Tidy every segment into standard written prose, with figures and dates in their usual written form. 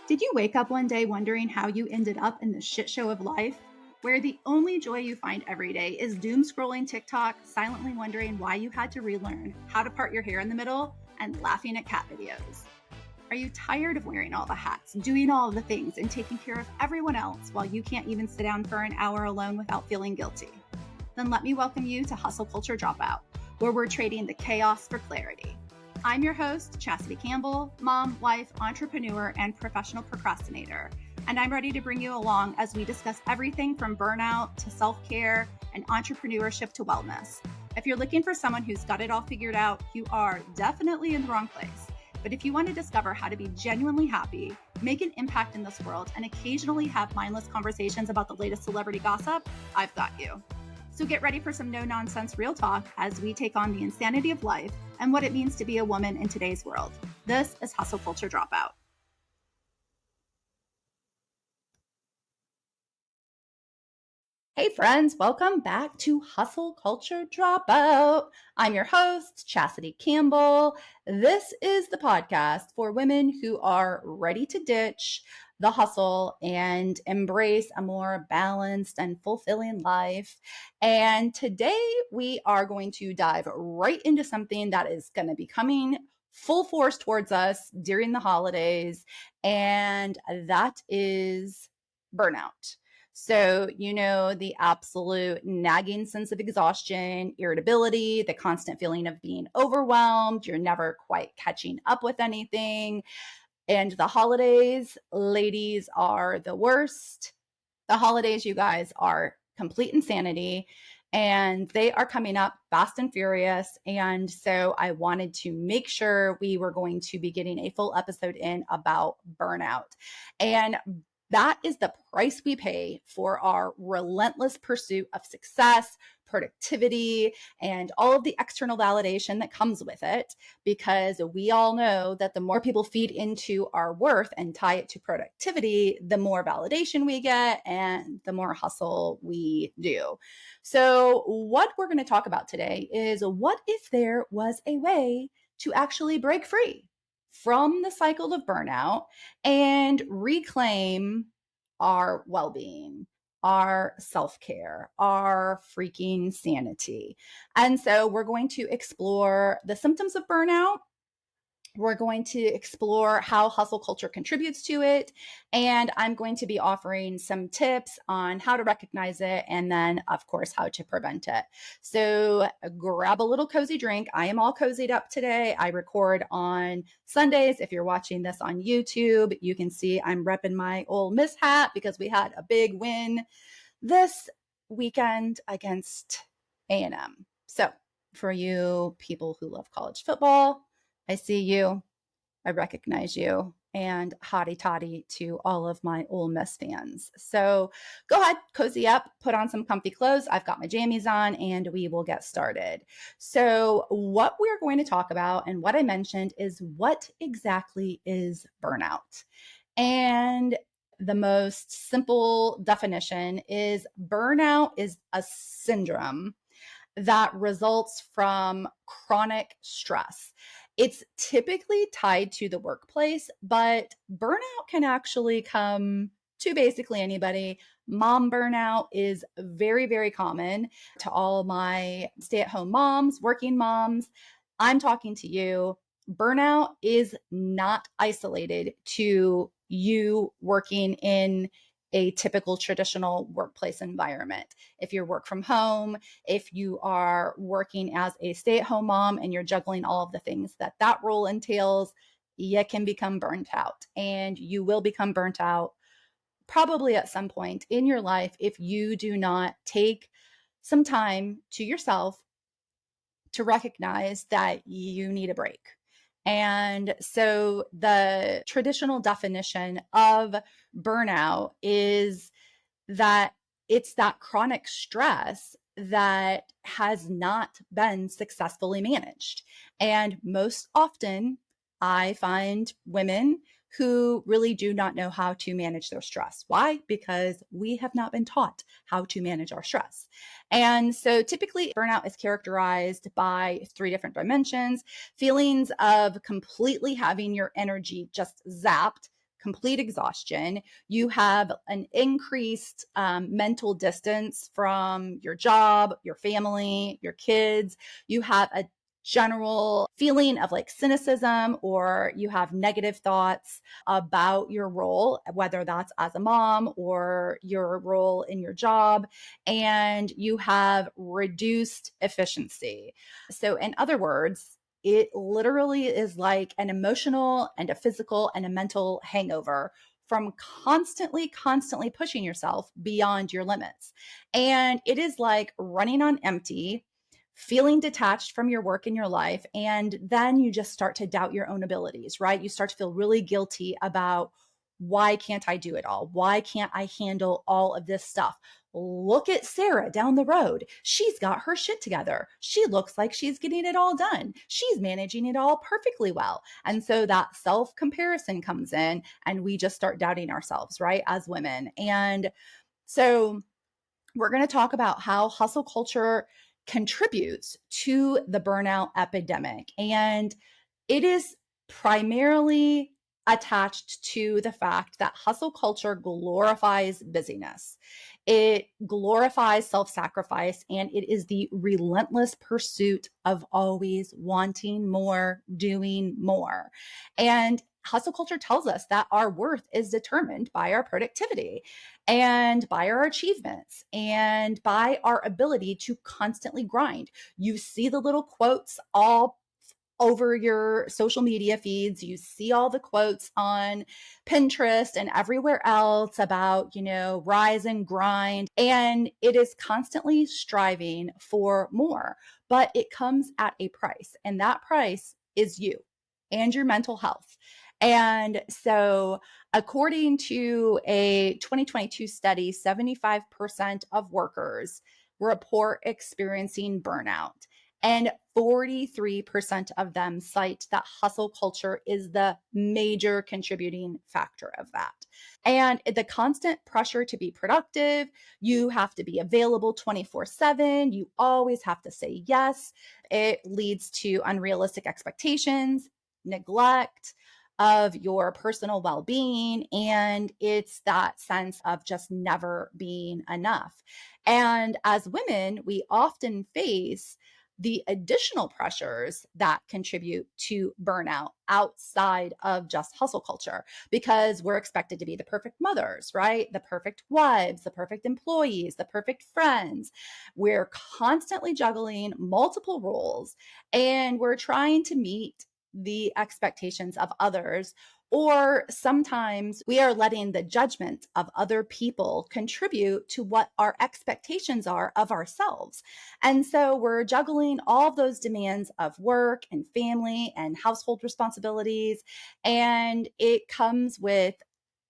Did you wake up one day wondering how you ended up in the shit show of life, where the only joy you find every day is doom scrolling TikTok, silently wondering why you had to relearn how to part your hair in the middle, and laughing at cat videos? Are you tired of wearing all the hats, doing all of the things, and taking care of everyone else while you can't even sit down for an hour alone without feeling guilty? Then let me welcome you to Hustle Culture Dropout, where we're trading the chaos for clarity. I'm your host, Chastity Campbell, mom, wife, entrepreneur, and professional procrastinator. And I'm ready to bring you along as we discuss everything from burnout to self-care and entrepreneurship to wellness. If you're looking for someone who's got it all figured out, you are definitely in the wrong place. But if you want to discover how to be genuinely happy, make an impact in this world, and occasionally have mindless conversations about the latest celebrity gossip, I've got you. So get ready for some no-nonsense real talk as we take on the insanity of life and what it means to be a woman in today's world. This is Hustle Culture Dropout. Hey friends, welcome back to Hustle Culture Dropout. I'm your host, Chastity Campbell. This is the podcast for women who are ready to ditch the hustle and embrace a more balanced and fulfilling life. And today we are going to dive right into something that is going to be coming full force towards us during the holidays, and that is burnout. So, the absolute nagging sense of exhaustion, irritability, the constant feeling of being overwhelmed, you're never quite catching up with anything. And the holidays, ladies, are the worst. The holidays, you guys, are complete insanity, and they are coming up fast and furious. And so I wanted to make sure we were going to be getting a full episode in about burnout. And that is the price we pay for our relentless pursuit of success, productivity, and all of the external validation that comes with it, because we all know that the more people feed into our worth and tie it to productivity, the more validation we get and the more hustle we do. So what we're going to talk about today is, what if there was a way to actually break free from the cycle of burnout and reclaim our well-being, our self-care, our freaking sanity. And so we're going to explore the symptoms of burnout. We're going to explore how hustle culture contributes to it. And I'm going to be offering some tips on how to recognize it, and then, of course, how to prevent it. So grab a little cozy drink. I am all cozied up today. I record on Sundays. If you're watching this on YouTube, you can see I'm repping my Ole Miss hat because we had a big win this weekend against A&M. So for you people who love college football, I see you, I recognize you, and hotty toddy to all of my Ole Miss fans. So go ahead, cozy up, put on some comfy clothes. I've got my jammies on, and we will get started. So what we're going to talk about, and what I mentioned, is what exactly is burnout. And the most simple definition is burnout is a syndrome that results from chronic stress. It's typically tied to the workplace, but burnout can actually come to basically anybody. Mom burnout is very, very common. To all my stay-at-home moms, working moms, I'm talking to you. Burnout is not isolated to you working in a typical traditional workplace environment. If you work from home, if you are working as a stay-at-home mom and you're juggling all of the things that role entails, you can become burnt out. And you will become burnt out probably at some point in your life if you do not take some time to yourself to recognize that you need a break. And so the traditional definition of burnout is that it's that chronic stress that has not been successfully managed. And most often, I find women who really do not know how to manage their stress. Why? Because we have not been taught how to manage our stress. And so typically burnout is characterized by 3 different dimensions: feelings of completely having your energy just zapped, complete exhaustion. You have an increased mental distance from your job, your family, your kids. You have a general feeling of like cynicism, or you have negative thoughts about your role, whether that's as a mom or your role in your job, and you have reduced efficiency. So, in other words, it literally is like an emotional and a physical and a mental hangover from constantly pushing yourself beyond your limits. And it is like running on empty, feeling detached from your work and your life. And then you just start to doubt your own abilities, right? You start to feel really guilty about, why can't I do it all? Why can't I handle all of this stuff? Look at Sarah down the road. She's got her shit together. She looks like she's getting it all done. She's managing it all perfectly well. And so that self comparison comes in, and we just start doubting ourselves, right? As women. And so we're going to talk about how hustle culture contributes to the burnout epidemic. And it is primarily attached to the fact that hustle culture glorifies busyness. It glorifies self sacrifice, and it is the relentless pursuit of always wanting more, doing more. And hustle culture tells us that our worth is determined by our productivity and by our achievements and by our ability to constantly grind. You see the little quotes all over your social media feeds. You see all the quotes on Pinterest and everywhere else about, rise and grind. And it is constantly striving for more, but it comes at a price. And that price is you and your mental health. And so, according to a 2022 study, 75% of workers report experiencing burnout. And 43% of them cite that hustle culture is the major contributing factor of that. And the constant pressure to be productive, you have to be available 24/7, you always have to say yes. It leads to unrealistic expectations, neglect of your personal well being, and it's that sense of just never being enough. And as women, we often face the additional pressures that contribute to burnout outside of just hustle culture, because we're expected to be the perfect mothers, right? The perfect wives, the perfect employees, the perfect friends. We're constantly juggling multiple roles, and we're trying to meet the expectations of others, or sometimes we are letting the judgment of other people contribute to what our expectations are of ourselves. And so we're juggling all of those demands of work and family and household responsibilities. And it comes with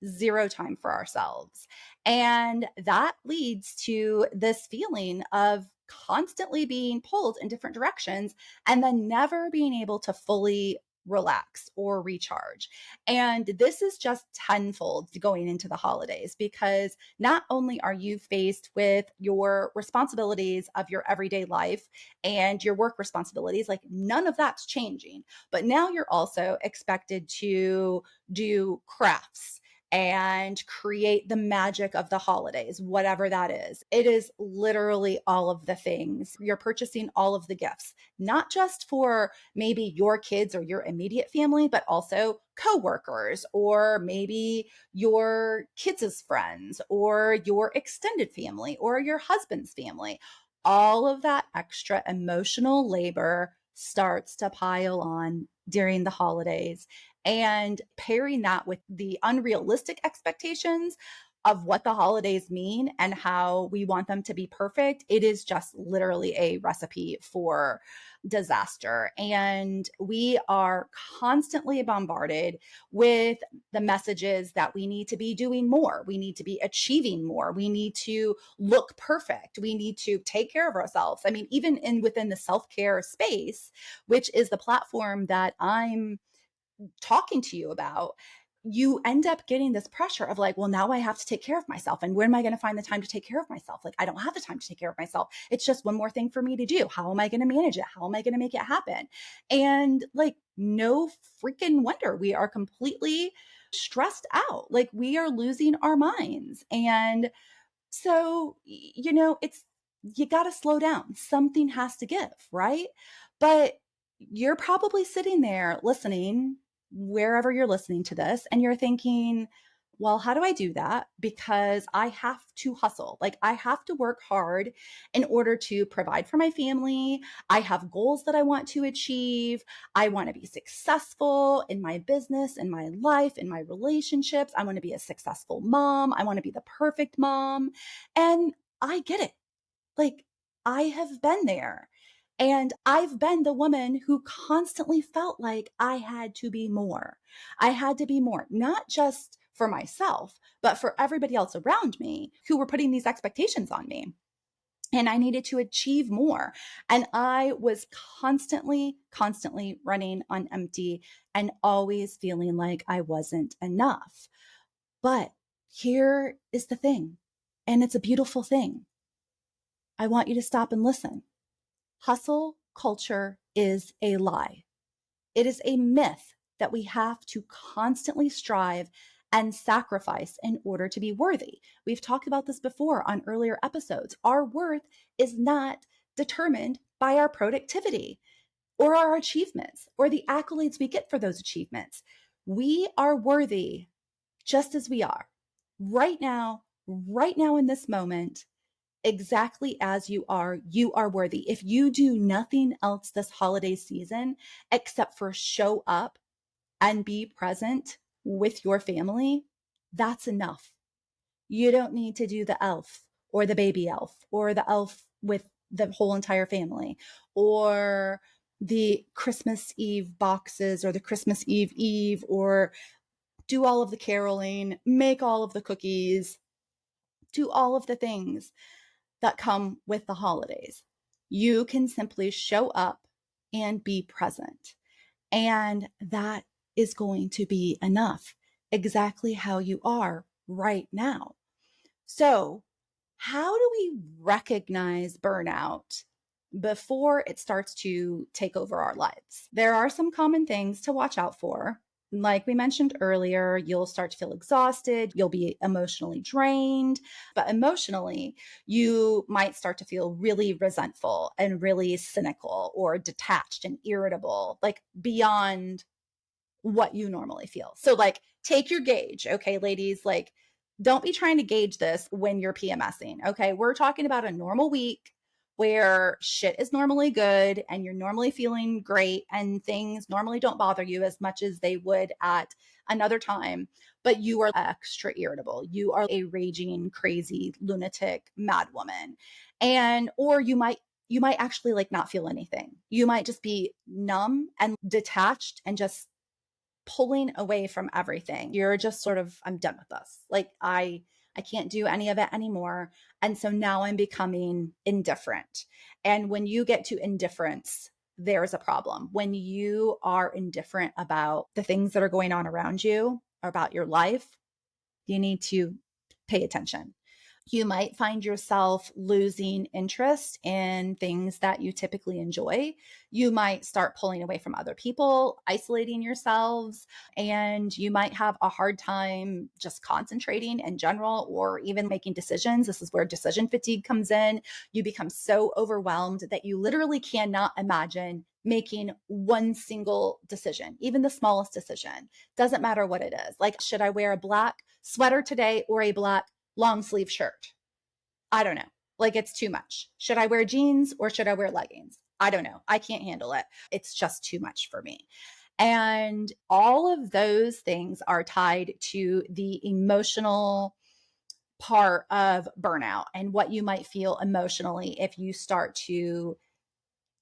zero time for ourselves. And that leads to this feeling of constantly being pulled in different directions and then never being able to fully relax or recharge. And this is just tenfold going into the holidays, because not only are you faced with your responsibilities of your everyday life and your work responsibilities, like none of that's changing, but now you're also expected to do crafts and create the magic of the holidays, whatever that is. It is literally all of the things. You're purchasing all of the gifts, not just for maybe your kids or your immediate family, but also coworkers, or maybe your kids' friends, or your extended family, or your husband's family. All of that extra emotional labor starts to pile on during the holidays. And pairing that with the unrealistic expectations of what the holidays mean and how we want them to be perfect, it is just literally a recipe for disaster. And we are constantly bombarded with the messages that we need to be doing more, we need to be achieving more, we need to look perfect, we need to take care of ourselves. I mean, even within the self-care space, which is the platform that I'm talking to you about, you end up getting this pressure of like, well, now I have to take care of myself. And where am I going to find the time to take care of myself? Like, I don't have the time to take care of myself. It's just one more thing for me to do. How am I going to manage it? How am I going to make it happen? And like, no freaking wonder we are completely stressed out. Like we are losing our minds. And so, it's, you got to slow down. Something has to give, right? But you're probably sitting there listening, wherever you're listening to this, and you're thinking, well, how do I do that? Because I have to hustle. Like I have to work hard in order to provide for my family. I have goals that I want to achieve. I want to be successful in my business, in my life, in my relationships. I want to be a successful mom. I want to be the perfect mom. And I get it. Like I have been there. And I've been the woman who constantly felt like I had to be more. I had to be more, not just for myself, but for everybody else around me who were putting these expectations on me. And I needed to achieve more. And I was constantly running on empty and always feeling like I wasn't enough. But here is the thing, and it's a beautiful thing. I want you to stop and listen. Hustle culture is a lie. It is a myth that we have to constantly strive and sacrifice in order to be worthy. We've talked about this before on earlier episodes. Our worth is not determined by our productivity or our achievements or the accolades we get for those achievements. We are worthy just as we are right now in this moment, exactly as you are worthy. If you do nothing else this holiday season except for show up and be present with your family, that's enough. You don't need to do the elf or the baby elf or the elf with the whole entire family or the Christmas Eve boxes or the Christmas Eve or do all of the caroling, make all of the cookies, do all of the things that come with the holidays. You can simply show up and be present. And that is going to be enough, exactly how you are right now. So, how do we recognize burnout before it starts to take over our lives? There are some common things to watch out for. Like we mentioned earlier, you'll start to feel exhausted, you'll be emotionally drained, but emotionally, you might start to feel really resentful and really cynical or detached and irritable, like beyond what you normally feel. So like take your gauge, okay, ladies, like don't be trying to gauge this when you're PMSing, okay? We're talking about a normal week where shit is normally good and you're normally feeling great and things normally don't bother you as much as they would at another time, but you are extra irritable. You are a raging, crazy, lunatic, mad woman. And or you might actually like not feel anything. You might just be numb and detached and just pulling away from everything. You're just sort of, I'm done with this. Like I can't do any of it anymore. And so now I'm becoming indifferent. And when you get to indifference, there's a problem. When you are indifferent about the things that are going on around you, or about your life, you need to pay attention. You might find yourself losing interest in things that you typically enjoy. You might start pulling away from other people, isolating yourselves, and you might have a hard time just concentrating in general or even making decisions. This is where decision fatigue comes in. You become so overwhelmed that you literally cannot imagine making one single decision, even the smallest decision. Doesn't matter what it is. Like, should I wear a black sweater today or a black long sleeve shirt? I don't know. Like it's too much. Should I wear jeans or should I wear leggings? I don't know. I can't handle it. It's just too much for me. And all of those things are tied to the emotional part of burnout and what you might feel emotionally if you start to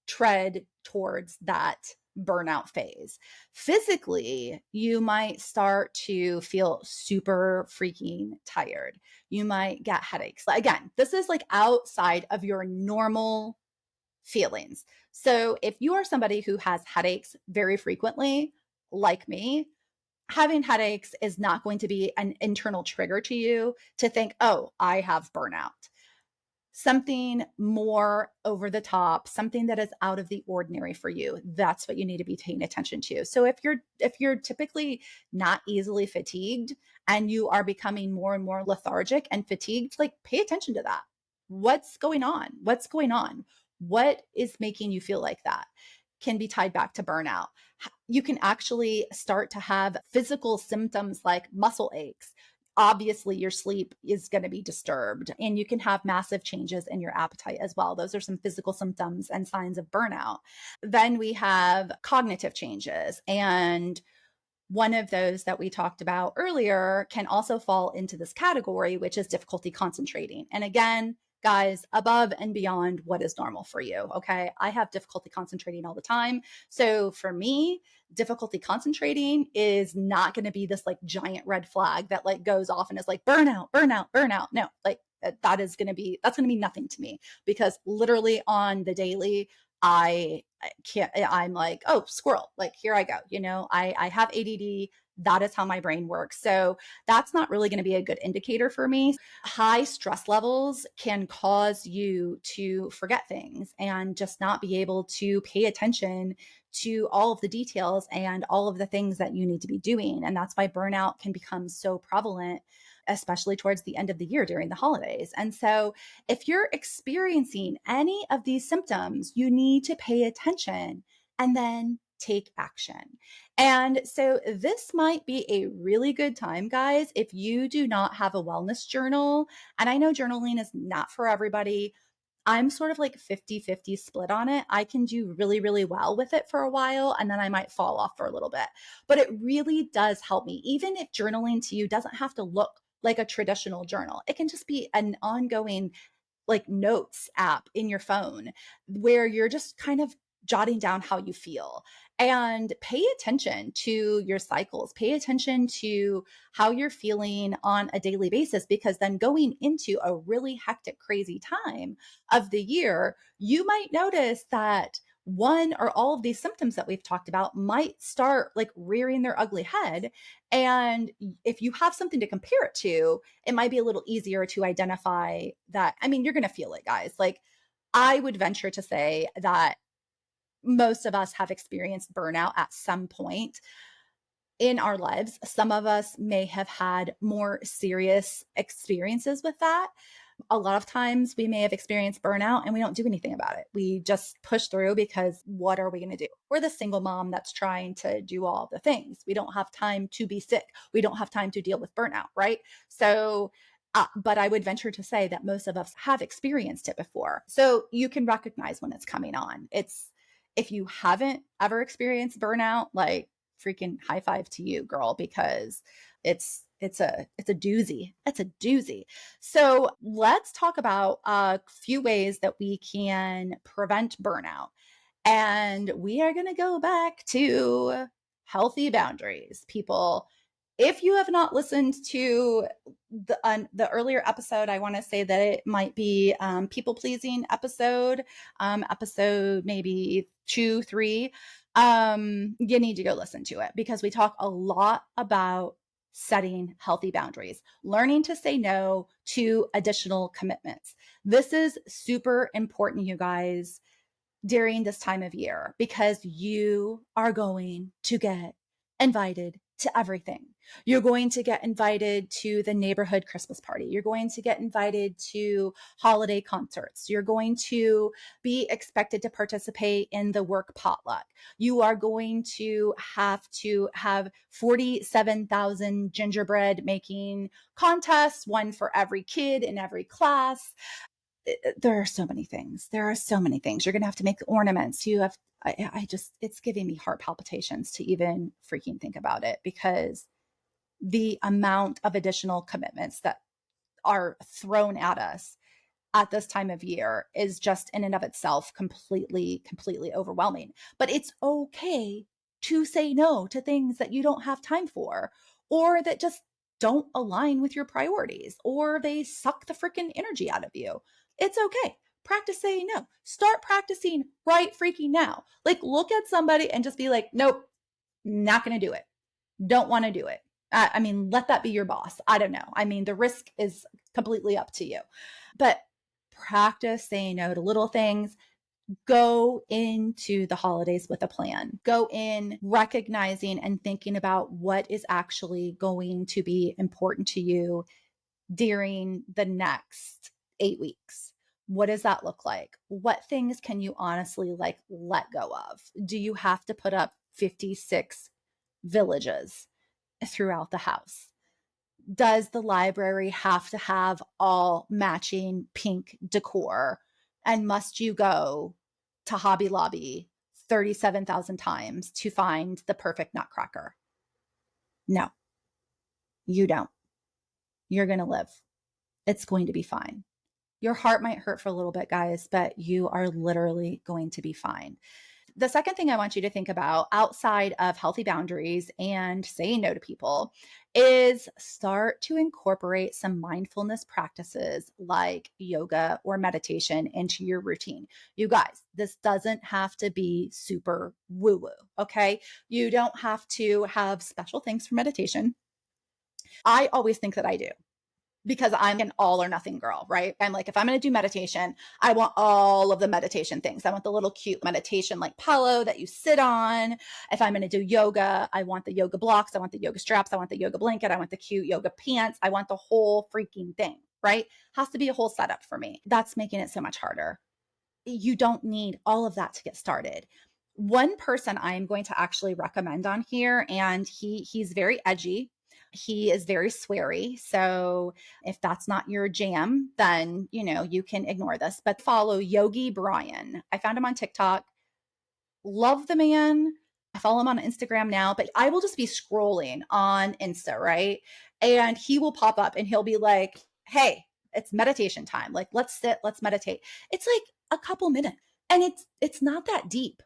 tread towards that burnout phase. Physically, you might start to feel super freaking tired. You might get headaches. Again, this is like outside of your normal feelings. So if you are somebody who has headaches very frequently, like me, having headaches is not going to be an internal trigger to you to think, oh, I have burnout. something more over the top, something that is out of the ordinary for you. That's what you need to be paying attention to. So if you're typically not easily fatigued and you are becoming more and more lethargic and fatigued, like pay attention to that. What's going on? What's going on? What is making you feel like that? Can be tied back to burnout. You can actually start to have physical symptoms like muscle aches. Obviously, your sleep is going to be disturbed, and you can have massive changes in your appetite as well. Those are some physical symptoms and signs of burnout. Then we have cognitive changes, and one of those that we talked about earlier can also fall into this category, which is difficulty concentrating. And again, guys, above and beyond what is normal for you. Okay. I have difficulty concentrating all the time. So for me, difficulty concentrating is not going to be this like giant red flag that like goes off and is like burnout, burnout, burnout. No, like that's going to be nothing to me, because literally on the daily, I can't, I'm like, oh, squirrel, like here I go. I have ADD. That is how my brain works. So that's not really going to be a good indicator for me. High stress levels can cause you to forget things and just not be able to pay attention to all of the details and all of the things that you need to be doing. And that's why burnout can become so prevalent, especially towards the end of the year during the holidays. And so if you're experiencing any of these symptoms, you need to pay attention and then take action. And so this might be a really good time, guys, if you do not have a wellness journal. And I know journaling is not for everybody. I'm sort of like 50-50 split on it. I can do really, really well with it for a while, and then I might fall off for a little bit. But it really does help me. Even if journaling to you doesn't have to look like a traditional journal, it can just be an ongoing like notes app in your phone where you're just kind of jotting down how you feel, and pay attention to your cycles, pay attention to how you're feeling on a daily basis, because then going into a really hectic, crazy time of the year, you might notice that one or all of these symptoms that we've talked about might start like rearing their ugly head. And if you have something to compare it to, it might be a little easier to identify that. I mean, you're going to feel it, guys. Like, I would venture to say that most of us have experienced burnout at some point in our lives. Some of us may have had more serious experiences with that. A lot of times we may have experienced burnout and we don't do anything about it. We just push through, because what are we going to do? We're the single mom that's trying to do all the things. We don't have time to be sick. We don't have time to deal with burnout, right? So, but I would venture to say that most of us have experienced it before. So you can recognize when it's coming on. If you haven't ever experienced burnout, like freaking high five to you, girl, because it's a doozy. It's a doozy. So let's talk about a few ways that we can prevent burnout. And we are going to go back to healthy boundaries. People, if you have not listened to the earlier episode, I want to say that it might be people pleasing episode, episode maybe 2, 3. You need to go listen to it, because we talk a lot about setting healthy boundaries, learning to say no to additional commitments. This is super important, you guys, during this time of year, because you are going to get invited to everything. You're going to get invited to the neighborhood Christmas party. You're going to get invited to holiday concerts. You're going to be expected to participate in the work potluck. You are going to have 47,000 gingerbread making contests, one for every kid in every class. There are so many things. There are so many things. You're going to have to make ornaments. I just, it's giving me heart palpitations to even freaking think about it, because the amount of additional commitments that are thrown at us at this time of year is just in and of itself completely overwhelming. But it's okay to say no to things that you don't have time for, or that just don't align with your priorities, or they suck the freaking energy out of you. It's okay. Practice saying no. Start practicing right freaking now. Like, look at somebody and just be like, nope, not going to do it. Don't want to do it. I mean, let that be your boss. I don't know. I mean, the risk is completely up to you. But practice saying no to little things. Go into the holidays with a plan. Go in recognizing and thinking about what is actually going to be important to you during the next 8 weeks. What does that look like? What things can you honestly like let go of? Do you have to put up 56 villages throughout the house? Does the library have to have all matching pink decor? And must you go to Hobby Lobby 37,000 times to find the perfect nutcracker? No, you don't. You're going to live. It's going to be fine. Your heart might hurt for a little bit, guys, but you are literally going to be fine. The second thing I want you to think about outside of healthy boundaries and saying no to people is start to incorporate some mindfulness practices like yoga or meditation into your routine. You guys, this doesn't have to be super woo woo, okay? You don't have to have special things for meditation. I always think that I do, because I'm an all or nothing girl, right? I'm like, if I'm going to do meditation, I want all of the meditation things. I want the little cute meditation like pillow that you sit on. If I'm going to do yoga, I want the yoga blocks. I want the yoga straps. I want the yoga blanket. I want the cute yoga pants. I want the whole freaking thing, right? Has to be a whole setup for me. That's making it so much harder. You don't need all of that to get started. One person I am going to actually recommend on here, and he's very edgy. He is very sweary. So if that's not your jam, then you can ignore this. But follow Yogi Brian. I found him on TikTok. Love the man. I follow him on Instagram now, but I will just be scrolling on Insta, right? And he will pop up and he'll be like, "Hey, it's meditation time. Like, let's sit, let's meditate." It's like a couple minutes. And it's not that deep.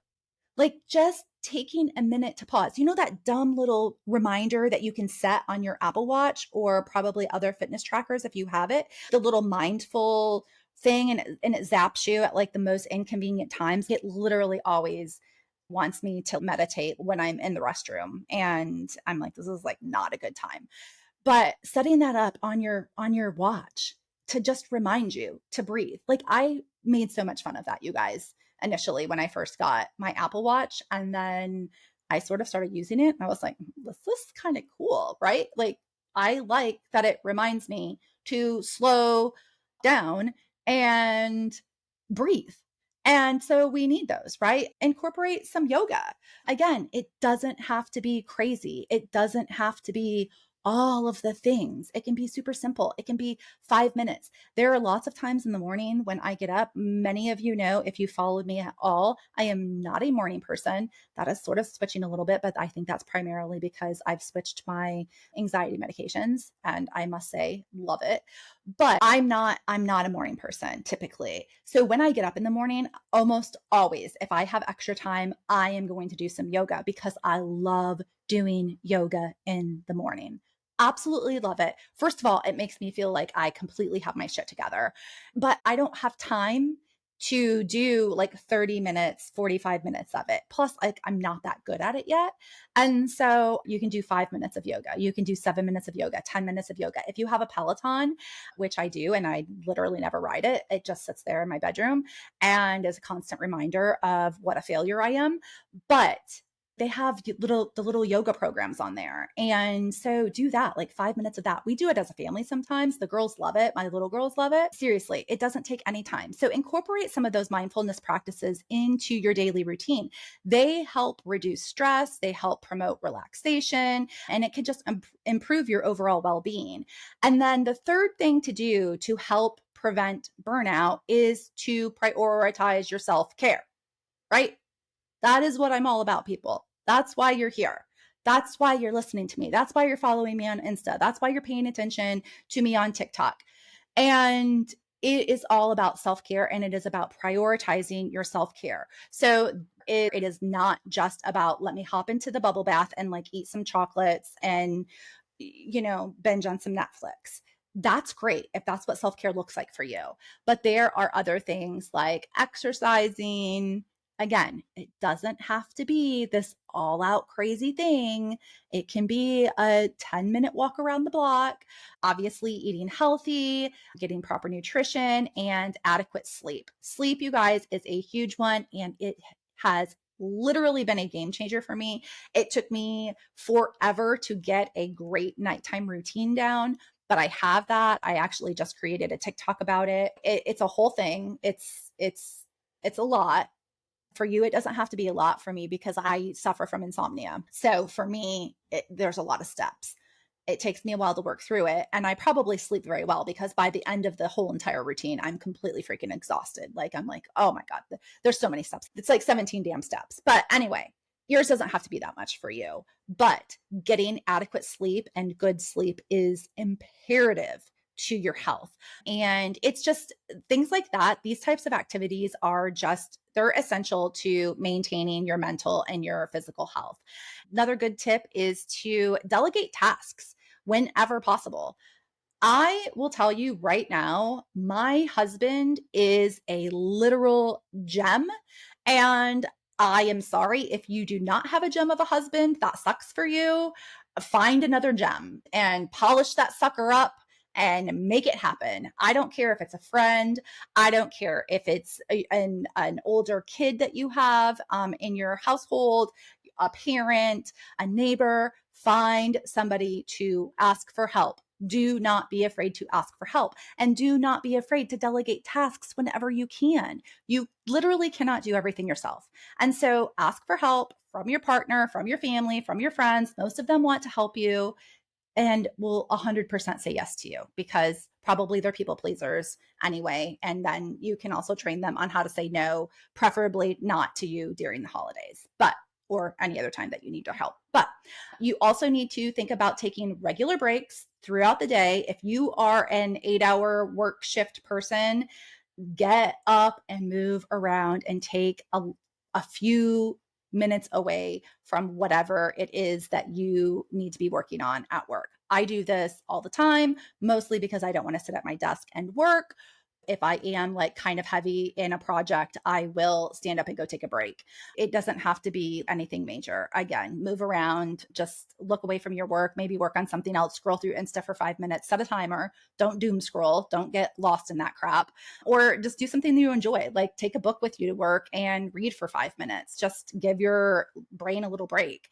Like, just taking a minute to pause. You know that dumb little reminder that you can set on your Apple Watch or probably other fitness trackers if you have it, the little mindful thing, and it zaps you at like the most inconvenient times. It literally always wants me to meditate when I'm in the restroom. And I'm like, this is like not a good time. But setting that up on your watch to just remind you to breathe. Like, I made so much fun of that, you guys, initially when I first got my Apple Watch, and then I sort of started using it. I was like, this is kind of cool, right? Like, I like that it reminds me to slow down and breathe. And so we need those, right? Incorporate some yoga. Again, it doesn't have to be crazy. It doesn't have to be all of the things. It can be super simple. It can be 5 minutes. There are lots of times in the morning when I get up. Many of you know, if you followed me at all, I am not a morning person. That is sort of switching a little bit, but I think that's primarily because I've switched my anxiety medications, and I must say, love it. But I'm not a morning person typically. So when I get up in the morning, almost always, if I have extra time, I am going to do some yoga because I love doing yoga in the morning. Absolutely love it. First of all, it makes me feel like I completely have my shit together, but I don't have time to do like 30 minutes, 45 minutes of it. Plus, like, I'm not that good at it yet. And so you can do 5 minutes of yoga. You can do 7 minutes of yoga, 10 minutes of yoga. If you have a Peloton, which I do, and I literally never ride it, it just sits there in my bedroom and is a constant reminder of what a failure I am. But they have the little yoga programs on there. And so do that, like 5 minutes of that. We do it as a family sometimes. The girls love it. My little girls love it. Seriously, it doesn't take any time. So incorporate some of those mindfulness practices into your daily routine. They help reduce stress, they help promote relaxation, and it can just improve your overall well-being. And then the third thing to do to help prevent burnout is to prioritize your self-care, right? That is what I'm all about, people. That's why you're here. That's why you're listening to me. That's why you're following me on Insta. That's why you're paying attention to me on TikTok. And it is all about self-care, and it is about prioritizing your self-care. So it is not just about, let me hop into the bubble bath and like eat some chocolates and, binge on some Netflix. That's great if that's what self-care looks like for you. But there are other things like exercising, Again, it doesn't have to be this all out crazy thing. It can be a 10-minute walk around the block, obviously eating healthy, getting proper nutrition, and adequate sleep. Sleep, you guys, is a huge one, and it has literally been a game changer for me. It took me forever to get a great nighttime routine down, but I have that. I actually just created a TikTok about it. It's a whole thing. It's a lot. For you, it doesn't have to be a lot for me because I suffer from insomnia. So for me, there's a lot of steps. It takes me a while to work through it. And I probably sleep very well because by the end of the whole entire routine, I'm completely freaking exhausted. Like, I'm like, oh my God, there's so many steps. It's like 17 damn steps. But anyway, yours doesn't have to be that much for you. But getting adequate sleep and good sleep is imperative to your health. And it's just things like that. These types of activities are just, they're essential to maintaining your mental and your physical health. Another good tip is to delegate tasks whenever possible. I will tell you right now, my husband is a literal gem. And I am sorry if you do not have a gem of a husband. That sucks for you. Find another gem and polish that sucker up and make it happen. I don't care if it's a friend. I don't care if it's an older kid that you have in your household, a parent, a neighbor. Find somebody to ask for help. Do not be afraid to ask for help, and do not be afraid to delegate tasks whenever you can. You literally cannot do everything yourself. And so ask for help from your partner, from your family, from your friends. Most of them want to help you and will 100% say yes to you because probably they're people pleasers anyway. And then you can also train them on how to say no, preferably not to you during the holidays, but or any other time that you need their help. But you also need to think about taking regular breaks throughout the day. If you are an 8-hour work shift person, get up and move around and take a few minutes away from whatever it is that you need to be working on at work. I do this all the time, mostly because I don't want to sit at my desk and work. If I am like kind of heavy in a project, I will stand up and go take a break. It doesn't have to be anything major. Again, move around, just look away from your work, maybe work on something else, scroll through Insta for 5 minutes, set a timer, don't doom scroll, don't get lost in that crap, or just do something that you enjoy, like take a book with you to work and read for 5 minutes. Just give your brain a little break.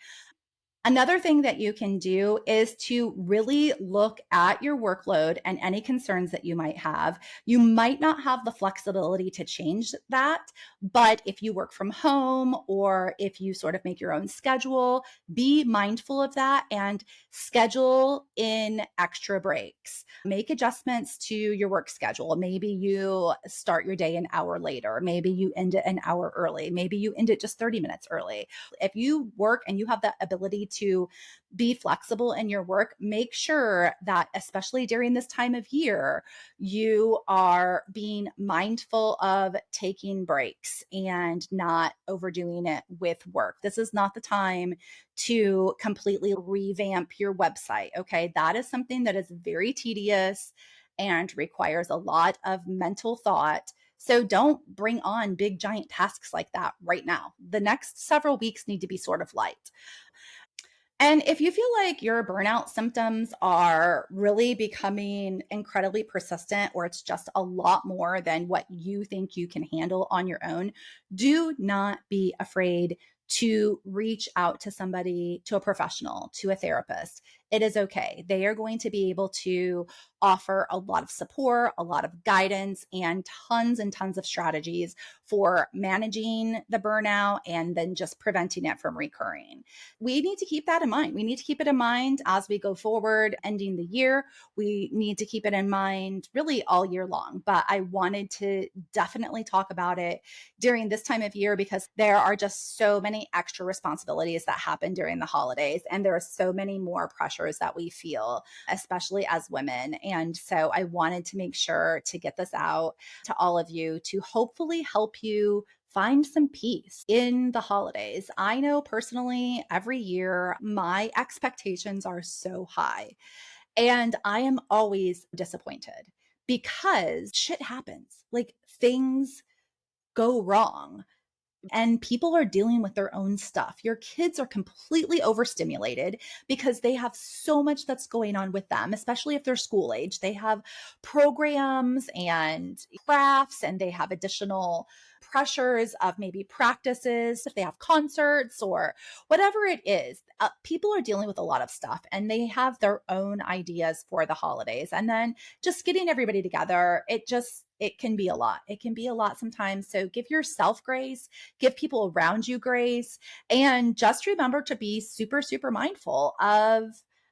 Another thing that you can do is to really look at your workload and any concerns that you might have. You might not have the flexibility to change that, but if you work from home or if you sort of make your own schedule, be mindful of that and schedule in extra breaks. Make adjustments to your work schedule. Maybe you start your day an hour later. Maybe you end it an hour early. Maybe you end it just 30 minutes early. If you work and you have that ability to be flexible in your work, make sure that, especially during this time of year, you are being mindful of taking breaks and not overdoing it with work. This is not the time to completely revamp your website. Okay. That is something that is very tedious and requires a lot of mental thought. So don't bring on big giant tasks like that right now. The next several weeks need to be sort of light. And if you feel like your burnout symptoms are really becoming incredibly persistent, or it's just a lot more than what you think you can handle on your own, do not be afraid to reach out to somebody, to a professional, to a therapist. It is okay. They are going to be able to offer a lot of support, a lot of guidance, and tons of strategies for managing the burnout and then just preventing it from recurring. We need to keep that in mind. We need to keep it in mind as we go forward, ending the year. We need to keep it in mind really all year long. But I wanted to definitely talk about it during this time of year because there are just so many extra responsibilities that happen during the holidays. And there are so many more pressures that we feel, especially as women. And so I wanted to make sure to get this out to all of you to hopefully help you find some peace in the holidays. I know personally, every year, my expectations are so high, and I am always disappointed because shit happens. Like things go wrong. and people are dealing with their own stuff. Your kids are completely overstimulated because they have so much that's going on with them, especially if they're school age. They have programs and crafts, and they have additional pressures of maybe practices, if they have concerts or whatever it is. People are dealing with a lot of stuff, and they have their own ideas for the holidays. And then just getting everybody together, it can be a lot. It can be a lot sometimes. So give yourself grace, give people around you grace, and just remember to be super, super mindful of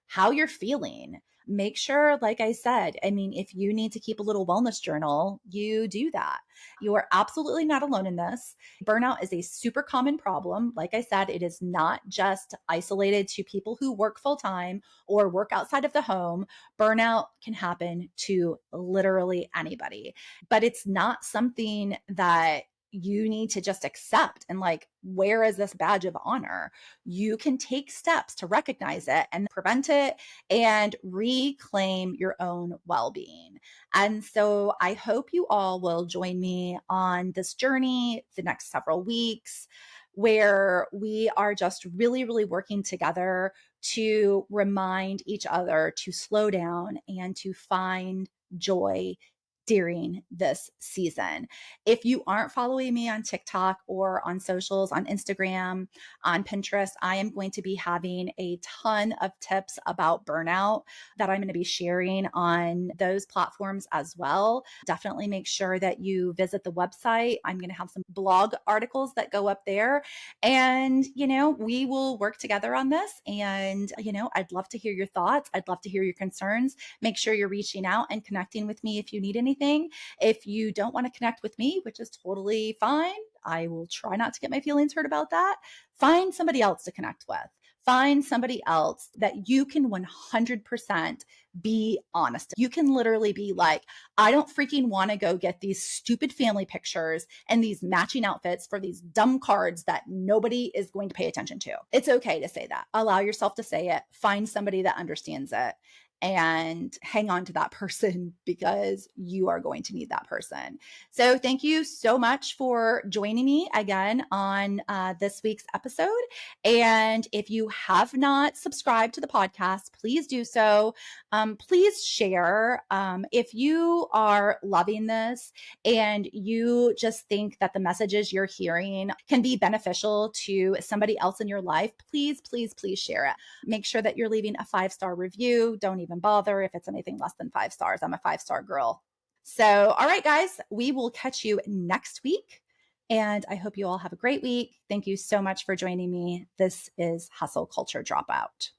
how you're feeling. Make sure, like I said, I mean, if you need to keep a little wellness journal, you do that. You are absolutely not alone in this. Burnout is a super common problem. Like I said, it is not just isolated to people who work full time or work outside of the home. Burnout can happen to literally anybody, but it's not something that you need to just accept and like wear as this badge of honor. You can take steps to recognize it and prevent it and reclaim your own well-being. And so I hope you all will join me on this journey the next several weeks, where we are just really, really working together to remind each other to slow down and to find joy during this season. If you aren't following me on TikTok or on socials, on Instagram, on Pinterest, I am going to be having a ton of tips about burnout that I'm going to be sharing on those platforms as well. Definitely make sure that you visit the website. I'm going to have some blog articles that go up there. And, we will work together on this. And, I'd love to hear your thoughts. I'd love to hear your concerns. Make sure you're reaching out and connecting with me if you need anything. If you don't want to connect with me, which is totally fine, I will try not to get my feelings hurt about that. Find somebody else to connect with. Find somebody else that you can 100% be honest. You can literally be like, I don't freaking want to go get these stupid family pictures and these matching outfits for these dumb cards that nobody is going to pay attention to. It's okay to say that. Allow yourself to say it. Find somebody that understands it and hang on to that person, because you are going to need that person. So thank you so much for joining me again on this week's episode. And if you have not subscribed to the podcast, please do so. Please share. If you are loving this and you just think that the messages you're hearing can be beneficial to somebody else in your life, please, please, please share it. Make sure that you're leaving a 5-star review. Don't even bother if it's anything less than 5 stars. I'm a 5-star girl. So, all right, guys, we will catch you next week. And I hope you all have a great week. Thank you so much for joining me. This is Hustle Culture Dropout.